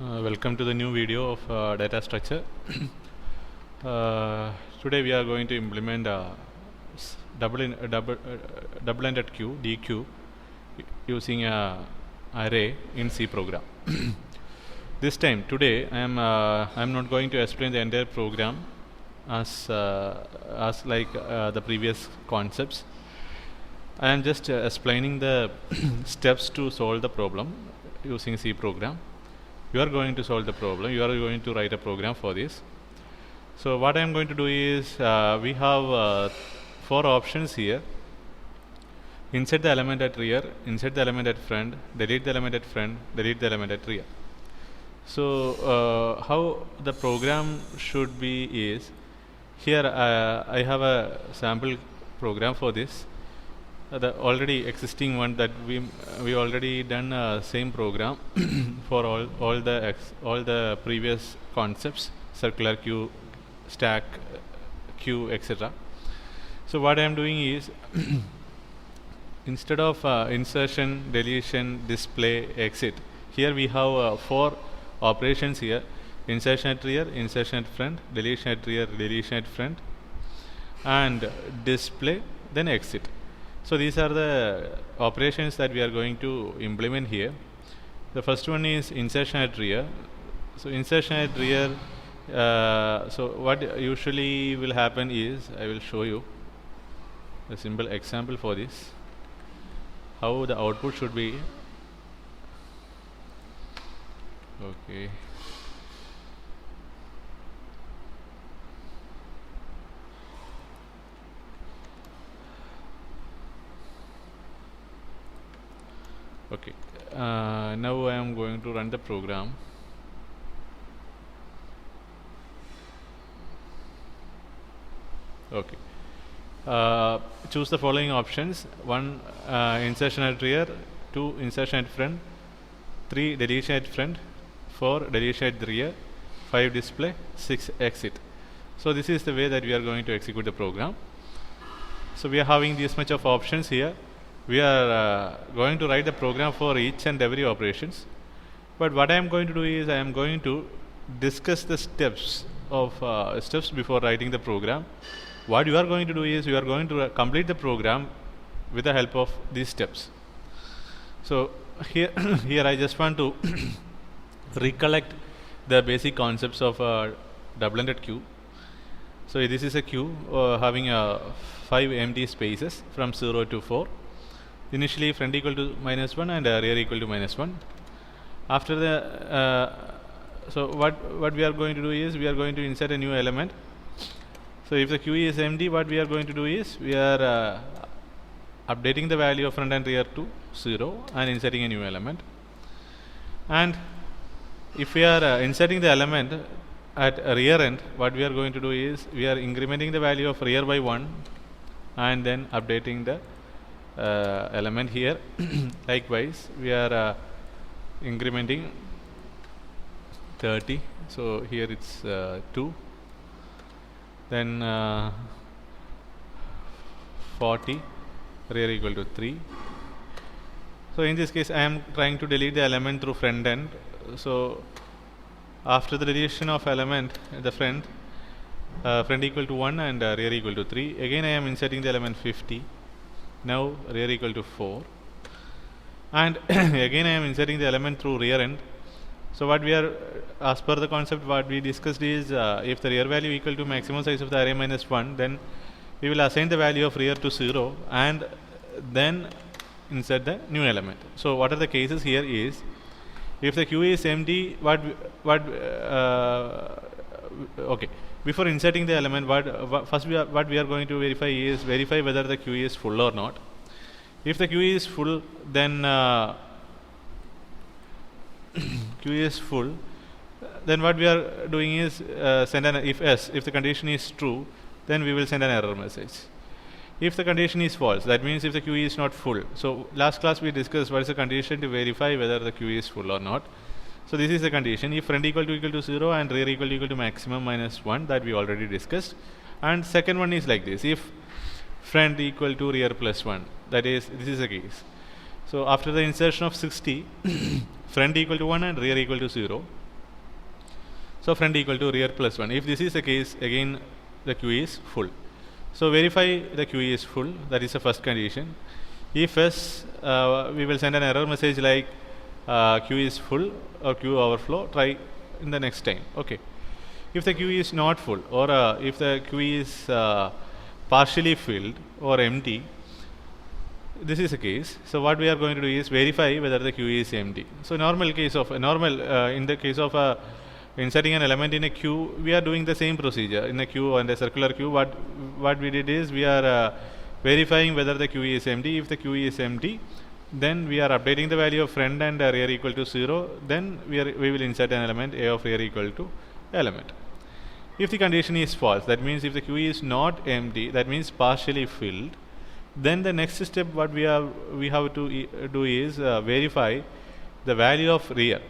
Welcome to the new video of data structure. Today we are going to implement double-ended queue DQ using a array in C program. Today I am not going to explain the entire program as like the previous concepts. I am just explaining the steps to solve the problem using C program. You are going to solve the problem. You are going to write a program for this. So what I am going to do is we have 4 options here. Insert the element at rear, insert the element at front, delete the element at front, delete the element at rear. So how the program should be is, here I have a sample program for this. The already existing one that we already done same program for all the previous concepts, circular queue, stack queue, etc. So what I am doing is instead of insertion, deletion, display, exit, here we have 4 operations here: insertion at rear, insertion at front, deletion at rear, deletion at front, and display, then exit. So these are the operations that we are going to implement here. The first one is insertion at rear. So insertion at rear, so what usually will happen is, I will show you a simple example for this, how the output should be. Okay. Okay, now I am going to run the program. Okay, choose the following options: 1 insertion at rear, 2 insertion at front, 3 deletion at front, 4 deletion at the rear, 5 display, 6 exit. So this is the way that we are going to execute the program. So we are having this much of options here. We are going to write the program for each and every operations, but what I am going to do is I am going to discuss the steps before writing the program. What you are going to do is you are going to complete the program with the help of these steps. So here I just want to recollect the basic concepts of double-ended queue. So this is a queue having 5 empty spaces from 0 to 4. Initially front equal to -1 and rear equal to -1. After the so what we are going to do is we are going to insert a new element. So if the queue is empty, what we are going to do is we are updating the value of front and rear to 0 and inserting a new element. And if we are inserting the element at rear end, what we are going to do is we are incrementing the value of rear by 1 and then updating the element here. Likewise, we are incrementing 30, so here it's 2, then 40, rear equal to 3. So in this case I am trying to delete the element through front end. So after the deletion of element at the front, front equal to 1 and rear equal to 3, again I am inserting the element 50. Now rear equal to 4, and again I am inserting the element through rear end. So what we are, as per the concept what we discussed is, if the rear value equal to maximum size of the array minus 1, then we will assign the value of rear to 0 and then insert the new element. So what are the cases here is, if the queue is empty, okay, before inserting the element, what we are going to verify is whether the queue is full or not. If the queue is full, then then what we are doing is send an if the condition is true, then we will send an error message. If the condition is false, that means if the queue is not full. So last class we discussed what is the condition to verify whether the queue is full or not. So this is the condition: if front equal to 0 and rear equal to maximum minus 1, that we already discussed. And second one is like this: if front equal to rear plus 1, that is, this is the case. So after the insertion of 60, front equal to 1 and rear equal to 0, So friend equal to rear plus 1. If this is the case, again the queue is full. So verify the queue is full. That is the first condition. If yes, we will send an error message like queue is full or queue overflow. Try in the next time. Okay. If the queue is not full, or if the queue is partially filled or empty, this is the case. So what we are going to do is verify whether the queue is empty. So in the case of inserting an element in a queue, we are doing the same procedure in a queue and a circular queue. What we did is we are verifying whether the queue is empty. If the queue is empty, then we are updating the value of friend and rear equal to 0. Then we will insert an element a of rear equal to element. If the condition is false, that means if the queue is not empty, that means partially filled, then the next step what we have to do is verify the value of rear.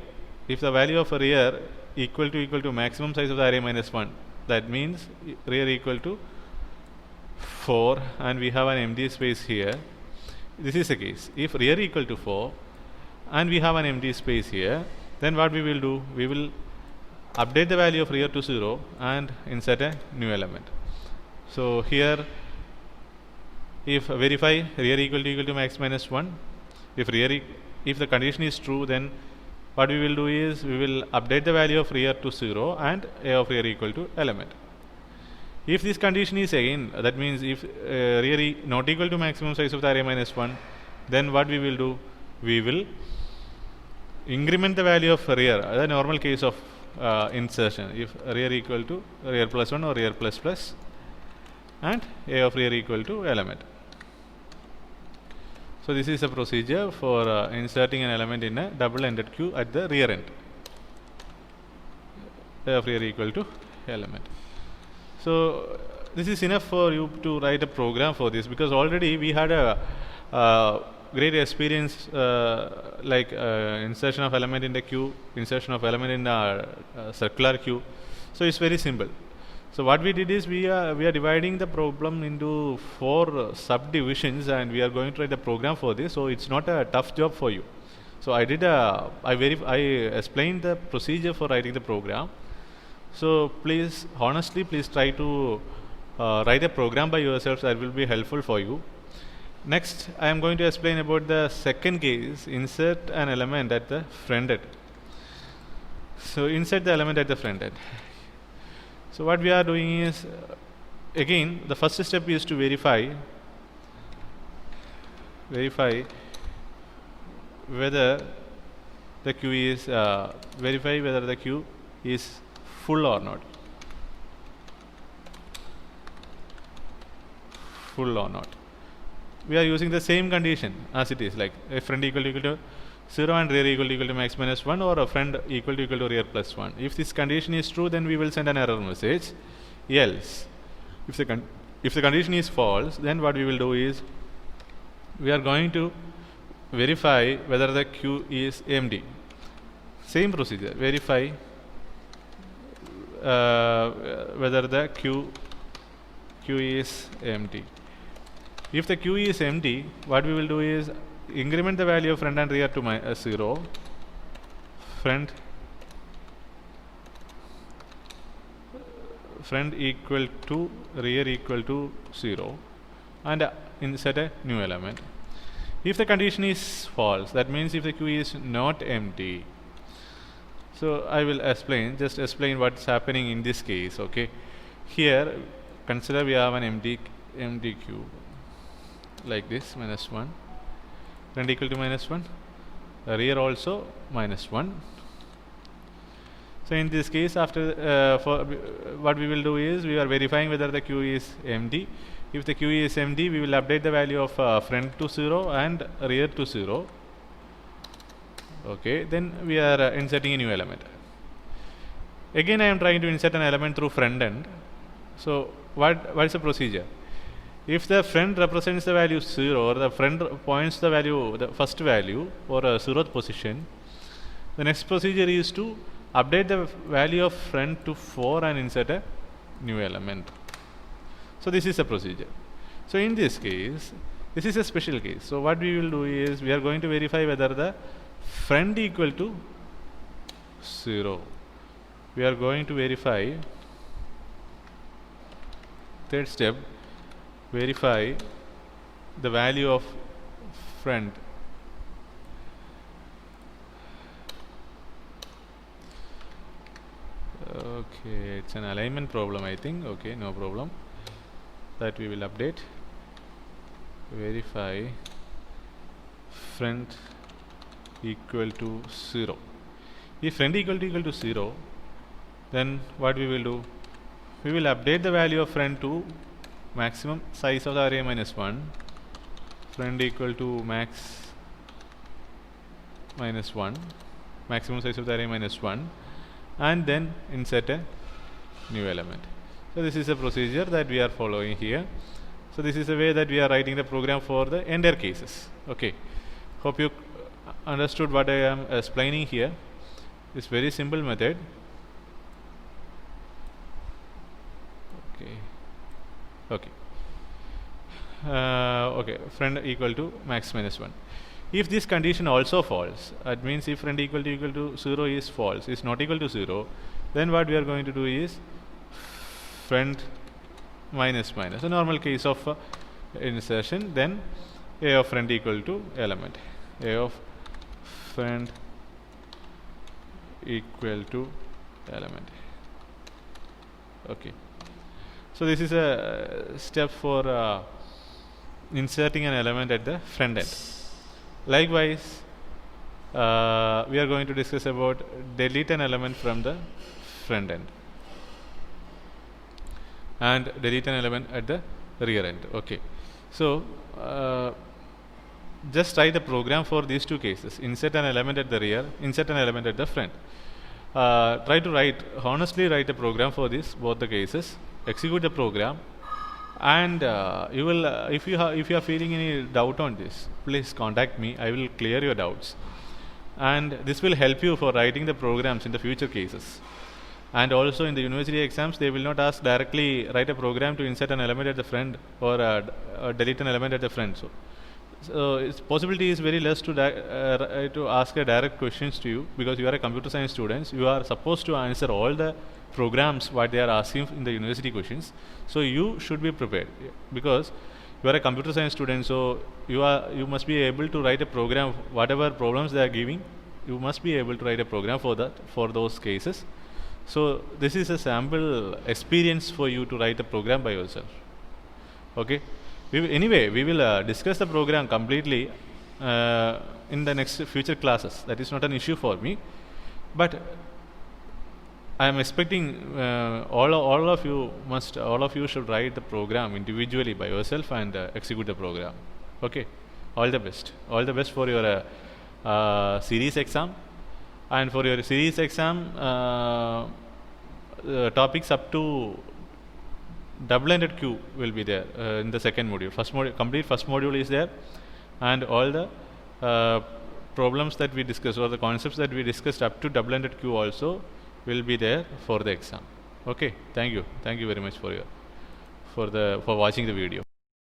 If the value of rear equal to maximum size of the array minus 1, that means rear equal to 4 and we have an empty space here. This is the case. If rear equal to 4 and we have an empty space here, then what we will do, we will update the value of rear to 0 and insert a new element. So here, if verify rear equal to max minus 1, if the condition is true, then what we will do is we will update the value of rear to 0 and a of rear equal to element. If this condition is again, that means if rear not equal to maximum size of the array minus 1, then what we will do, we will increment the value of rear, the normal case of insertion. If rear equal to rear plus 1 or rear plus plus and a of rear equal to element. So this is a procedure for inserting an element in a double-ended queue at the rear end. A of rear equal to element. So this is enough for you to write a program for this, because already we had a great experience like insertion of element in the queue, insertion of element in a circular queue. So it's very simple. So what we did is we are dividing the problem into 4 subdivisions, and we are going to write a program for this. So it's not a tough job for you. So I explained the procedure for writing the program. So please try to write a program by yourself. That will be helpful for you. Next, I am going to explain about the second case, insert an element at the front end. So insert the element at the front end. So what we are doing is, again, the first step is to verify whether the queue is full or not. We are using the same condition as it is, like a friend equal to 0 and rear equal to max minus 1, or a friend equal to rear plus 1. If this condition is true, then we will send an error message. Else, if the condition is false, then what we will do is we are going to verify whether the queue is empty. Same procedure, verify whether the queue is empty. If the queue is empty, what we will do is increment the value of friend and rear to 0, friend equal to rear equal to 0, and insert a new element. If the condition is false, that means if the queue is not empty. So I will just explain what's happening in this case. Okay, here consider we have an empty queue like this, minus 1, friend equal to minus 1, rear also minus 1. So in this case, after what we will do is we are verifying whether the queue is empty. If the queue is empty, we will update the value of friend to 0 and rear to 0. Okay, then we are inserting a new element. Again, I am trying to insert an element through friend end. So what is the procedure? If the friend represents the value 0, or the friend points the first value or a 0th position, the next procedure is to update the value of friend to 4 and insert a new element. So this is the procedure. So in this case, this is a special case. So what we will do is we are going to verify whether the friend equal to 0. we are going to verify. Third step, verify the value of friend. Okay, it's an alignment problem, I think. Okay, no problem. That we will update. Verify friend equal to 0. If friend equal to 0, then what we will do? We will update the value of friend to maximum size of the array minus 1. Friend equal to max minus 1. Maximum size of the array minus 1. And then insert a new element. So this is a procedure that we are following here. So this is a way that we are writing the program for the entire cases. Okay. Hope you understood what I am explaining here. It's very simple method. Okay. Okay. Okay. Friend equal to max minus 1. If this condition also false, that means if friend equal to 0 is false, is not equal to 0, then what we are going to do is friend minus minus, a normal case of insertion, then a of friend equal to element, a of friend equal to element. Okay. So this is a step for inserting an element at the front end. Likewise, we are going to discuss about delete an element from the front end and delete an element at the rear end. Okay. So just write the program for these two cases: insert an element at the rear, insert an element at the front. Try to honestly write a program for this both the cases. Execute the program, and you will if you are feeling any doubt on this, please contact me. I will clear your doubts, and this will help you for writing the programs in the future cases. And also in the university exams, they will not ask directly write a program to insert an element at the front or delete an element at the front. So its possibility is very less to ask a direct questions to you, because you are a computer science students. You are supposed to answer all the programs what they are asking in the university questions. So you should be prepared, because you are a computer science student. So you must be able to write a program, whatever problems they are giving. You must be able to write a program for those cases. So this is a sample experience for you to write a program by yourself. Okay. Anyway, we will discuss the program completely in the next future classes. That is not an issue for me, but I am expecting all of you should write the program individually by yourself and execute the program. Okay. All the best for your series exam. And for your series exam, topics up to double-ended queue will be there in the second module. Complete first module is there, and all the problems that we discussed or the concepts that we discussed up to double-ended queue also will be there for the exam. Okay. Thank you very much for watching the video.